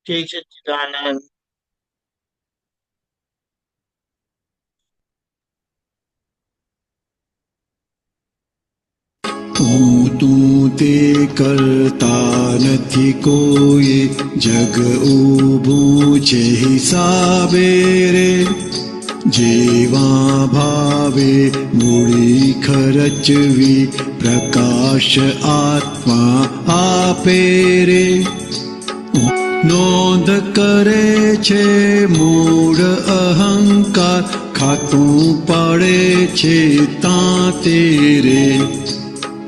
જય સચ્ચિદાનંદ. હું તું તે કરતા નથી કોઈ, જગ ઊભું છે હિસાબે રે. જેવા ભાવે મૂડી ખર્ચવી, પ્રકાશ આત્મા આપે રે. નોંધ કરે છે મૂળ અહંકાર, ખાતું પડે છે તાતે રે.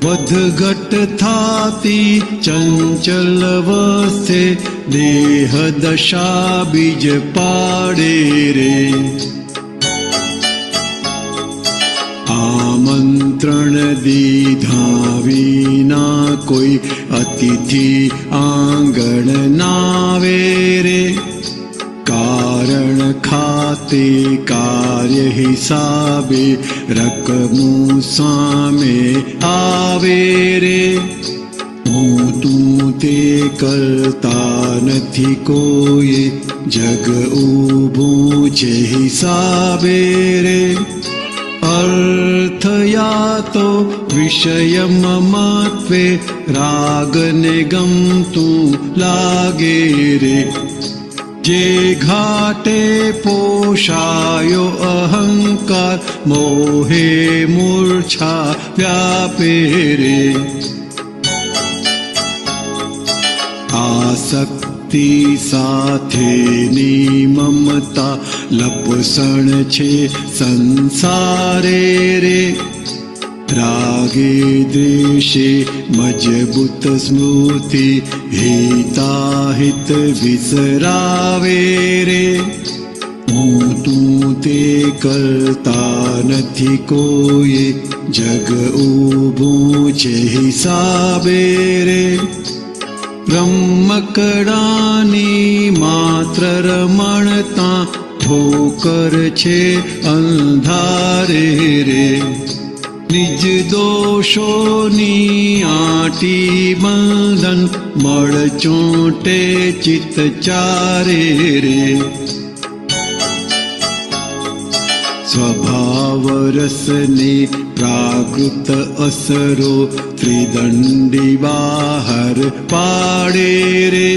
વધઘટ થાતી ચંચલ વસે, દેહ દશા બીજ પાડે રે. આમંત્રણ દીધા વિના કોઈ અતિથિ આંગણ નાવે રે. કારણ ખાતે કાર્ય હિસાબે, રકમું સામે આવે રે. હું તું તે કરતા નથી કોઈ, જગ ઊભું છે હિસાબે રે. અર્થ યા તો વિષય મમત્વે, રાગને ગમતું લાગે રે. જે ઘાટે પોષાયો અહંકાર, મોહે મૂર્છા વ્યાપે રે. આસક્તિ સાથેની મમતા, લપસણ છે સંસારે રે. રાગે દ્વેષે મજબૂત સ્મૃતિ, હિતાહિત વિસરાવે રે. હું તું તે કરતા નથી કોઈ, જગ ઊભું છે હિસાબે રે. બ્રહ્મકડાની માત્ર રમણતા, ઠોકર છે અંધારે રે. નિજ દોષોની આંટી બંધન, મળ ચોંટે ચિત્ત ચારે રે. સ્વભાવ રસની પ્રાકૃત અસરો, ત્રિદંડી બહાર પાડે રે.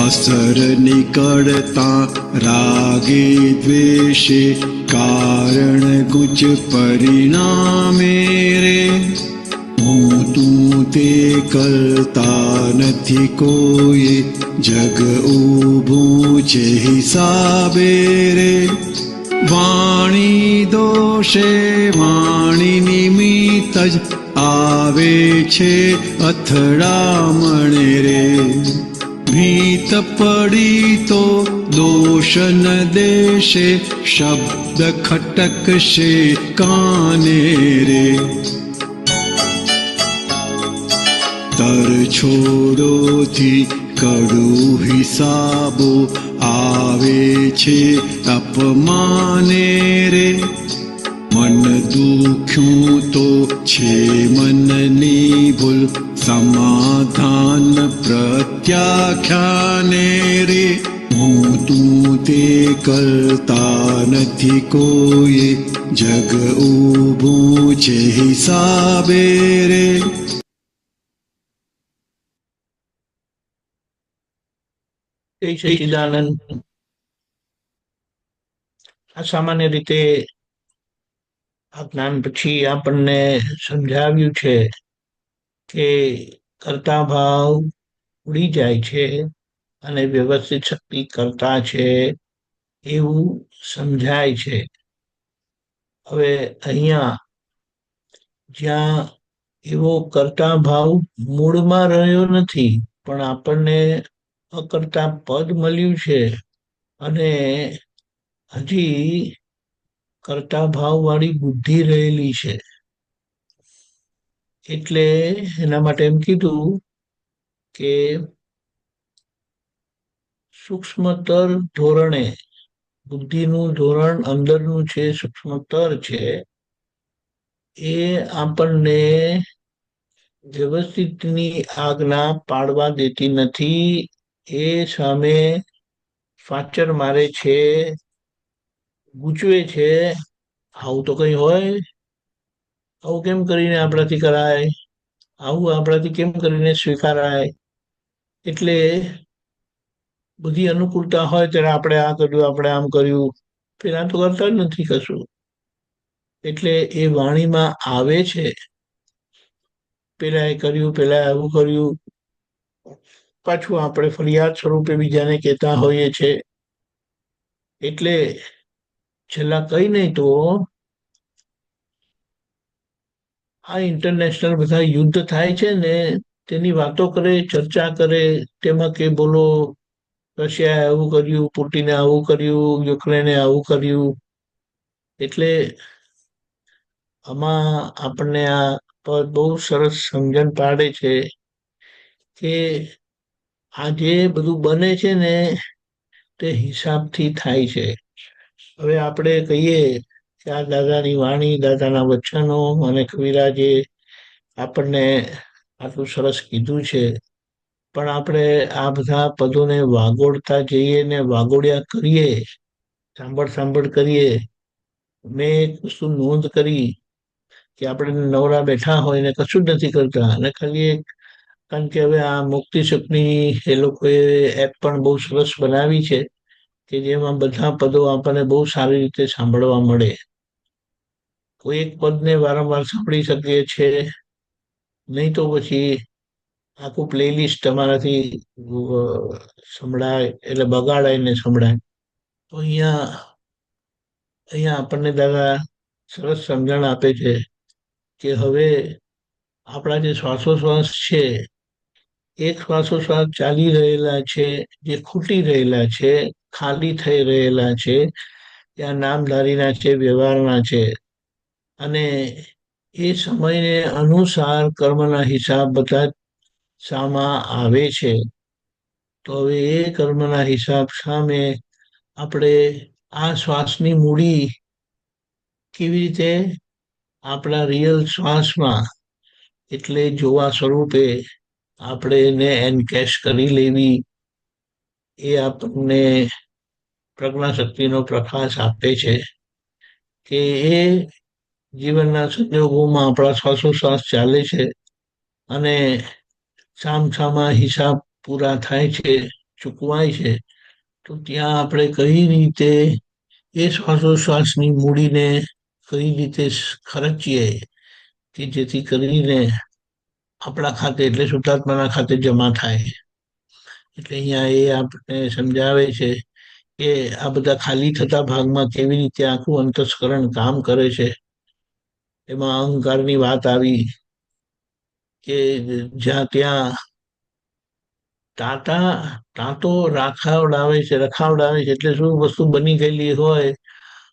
અસર નીકળતા રાગે દ્વેષે, કારણ ગુચ પરિણામે રે. હું તું તે કરતા નથી કોઈ, જગ ઊભું છે હિસાબે રે. વાણી દોષે વાણી નિમિત્ત જ, આવે છે અથડામણ રે. ભીત પડી તો દોષ ન દેશે, શબ્દ ખટકશે કાને રે. તર છોડોથી કડું હિસાબો, આવે છે અપમાને રે. મન દુખ્યું તો છે મનની ભૂલ, સમાધાન પ્રત્યાખ્યાને રે. હું તું તે કરતા નથી કોઈ, જગ ઊભું છે હિસાબે રે. જય સચ્ચિદાનંદ. આ સામાન્ય રીતે આ જ્ઞાન પછી આપણને સમજાવ્યું છે કે કર્તા ભાવ ઉડી જાય છે અને વ્યવસ્થિત શક્તિ કરતા છે એવું સમજાય છે. હવે અહીંયા જ્યાં એવો કર્તા ભાવ મૂળમાં રહ્યો નથી, પણ આપણને અકર્તા પદ મળ્યું છે અને હજી કર્તા ભાવ વાળી બુદ્ધિ રહેલી છે. એટલે એના માટે એમ કીધું કે સૂક્ષ્મતર ધોરણે, બુદ્ધિનું ધોરણ અંદરનું છે, સૂક્ષ્મતર છે, એ આપણને વ્યવસ્થિતની આજ્ઞા પાડવા દેતી નથી. એ સામે ફાચર મારે છે, ગૂંચવે છે. આવું તો કઈ હોય? આવું કેમ કરીને આપણાથી કરાય? આવું આપણાથી કેમ કરીને સ્વીકારાય? એટલે બધી અનુકૂળતા હોય ત્યારે આપણે આ કર્યું, આપણે આમ કર્યું, પેલા તો કરતા જ નથી કશું. એટલે એ વાણીમાં આવે છે, પેલા એ કર્યું, પેલા આવું કર્યું, પાછું આપણે ફરિયાદ સ્વરૂપે બીજાને કહેતા હોઈએ છે. એટલે છેલ્લા કઈ નહીં તો આ ઇન્ટરનેશનલ બધા યુદ્ધ થાય છે ને, તેની વાતો કરે, ચર્ચા કરે, તેમાં કે બોલો રશિયાએ આવું કર્યું, પુટિને આવું કર્યું, યુક્રેને આવું કર્યું. એટલે આમાં આપણને આ પદ બહુ સરસ સમજણ પાડે છે કે આ જે બધું બને છે ને તે હિસાબથી થાય છે. હવે આપણે કહીએ કે આ દાદાની વાણી, દાદાના વચનો અને કવિરાજે આપણને આટલું સરસ કીધું છે, પણ આપણે આ બધા પદોને વાગોળતા જઈએ ને વાગોળ્યા કરીએ, સાંભળ કરીએ. મેં એક વસ્તુ નોંધ કરી કે આપણે નવરા બેઠા હોય ને કશું જ નથી કરતા, અને ખાલી એક, કારણ કે હવે આ મુક્તિ સુખની એ લોકોએ એપ પણ બહુ સરસ બનાવી છે કે જેમાં બધા પદો આપણને બહુ સારી રીતે સાંભળવા મળે. કોઈ એક પદને વારંવાર સાંભળી શકીએ છે, નહીં તો પછી આખું પ્લેલિસ્ટ તમારાથી સંભળાય એટલે બગાડાય ને સંભળાય. તો અહીંયા આપણને દાદા સરસ સમજણ આપે છે કે હવે આપણા જે શ્વાસોશ્વાસ છે, એક શ્વાસોશ્વાસ ચાલી રહેલા છે, જે ખૂટી રહેલા છે, ખાલી થઈ રહેલા છે, ત્યાં નામધારીના છે, વ્યવહારના છે, અને એ સમયને અનુસાર કર્મના હિસાબ બધા સામા આવે છે. તો હવે એ કર્મના હિસાબ સામે આપણે આ શ્વાસની મૂડી કેવી રીતે આપણા રિયલ શ્વાસમાં, એટલે જોવા સ્વરૂપે આપણે એને એનકેશ કરી લેવી, એ આપણને પ્રજ્ઞાશક્તિનો પ્રકાશ આપે છે કે એ જીવનના સંજોગોમાં આપણા શ્વાસોશ્વાસ ચાલે છે અને સામસામા હિસાબ પૂરા થાય છે, ચૂકવાય છે. તો ત્યાં આપણે કઈ રીતે એ શ્વાસોશ્વાસની મૂડીને કઈ રીતે ખર્ચીએ કે જેથી કરીને આપણા ખાતે એટલે શુદ્ધાત્માના ખાતે જમા થાય. એટલે અહીંયા એ આપણે સમજાવે છે કે આ બધા ખાલી થતા ભાગમાં કેવી રીતે આખું અંતસ્કરણ કામ કરે છે. એમાં અહંકારની વાત આવી કે જ્યાં ત્યાં તાતો રખાવડાવે છે એટલે શું વસ્તુ બની ગયેલી હોય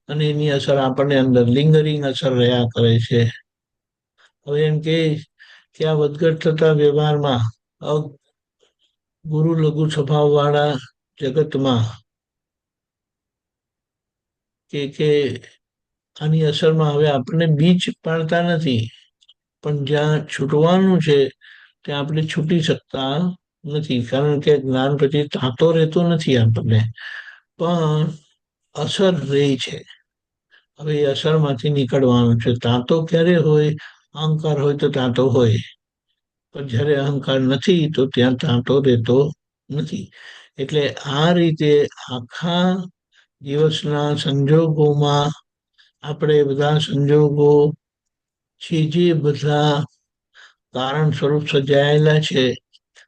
અને એની અસર આપણને અંદર લિંગરિંગ અસર રહ્યા કરે છે. હવે એમ કે આ વધઘટ થતા વ્યવહારમાં ગુરુ લઘુ સ્વભાવ વાળા જગતમાં કે આની અસરમાં હવે આપણને બીજ પાડતા નથી, પણ જ્યાં છૂટવાનું છે ત્યાં આપણે છૂટી શકતા નથી, કારણ કે જ્ઞાન પછી તાતો રહેતો નથી આપણને, પણ અસર રહે છે. હવે એ અસરમાંથી નીકળવાનું છે. તાતો ક્યારે હોય? અહંકાર હોય તો તાતો હોય, પણ જ્યારે અહંકાર નથી તો ત્યાં તાતો રહેતો નથી. એટલે આ રીતે આખા દિવસના સંજોગોમાં આપણે બધા સંજોગો છે જે બધા કારણ સ્વરૂપ સજાયેલા છે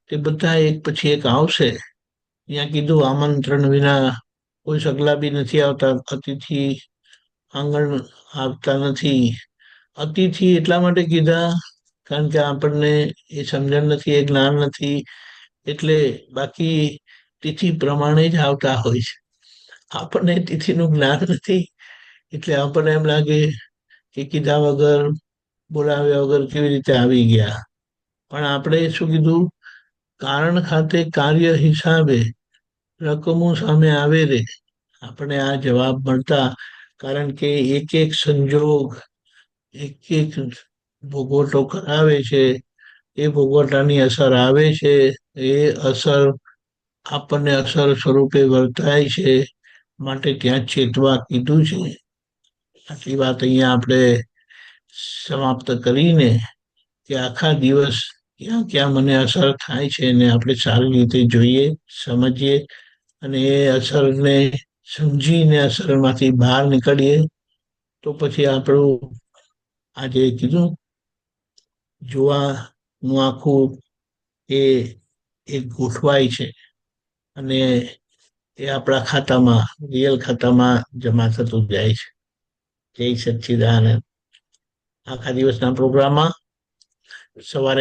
તે બધા એક પછી એક આવશે. ત્યાં કીધું આમંત્રણ વિના કોઈ સગલા બી નથી આવતા, અતિથિ આંગણ આવતા નથી. અતિથિ એટલા માટે કીધા કારણ કે આપણને એ સમજણ નથી, એ જ્ઞાન નથી, એટલે બાકી તિથિ પ્રમાણે જ આવતા હોય છે. આપણને તિથિનું જ્ઞાન નથી એટલે આપણને એમ લાગે કે કીધા વગર, બોલાવ્યા વગર કેવી રીતે આવી ગયા. પણ આપણે શું કીધું? કારણ ખાતે કાર્ય હિસાબે રકમો સામે આવે રે આપણે આ જવાબ મળતા, કારણ કે એક એક સંજોગ, એક એક ભોગવટો કરાવે છે. એ ભોગવટાની અસર આવે છે. એ અસર આપણને અસર સ્વરૂપે વર્તાય છે, માટે ત્યાં ચેતવા કીધું છે. આટલી વાત અહીંયા આપણે સમાપ્ત કરીને કે આખા દિવસ ક્યાં ક્યાં મને અસર થાય છે ને આપણે સારી રીતે જોઈએ, સમજીએ અને એ અસરને સમજીને અસરમાંથી બહાર નીકળીએ તો પછી આપણું આજે કીધું જોવાનું આખું એ એક ગોઠવાય છે અને એ આપણા ખાતામાં, રિયલ ખાતામાં જમા થતું જાય છે. જય સચ્ચિદાનંદ. આખા દિવસના પ્રોગ્રામમાં સવારે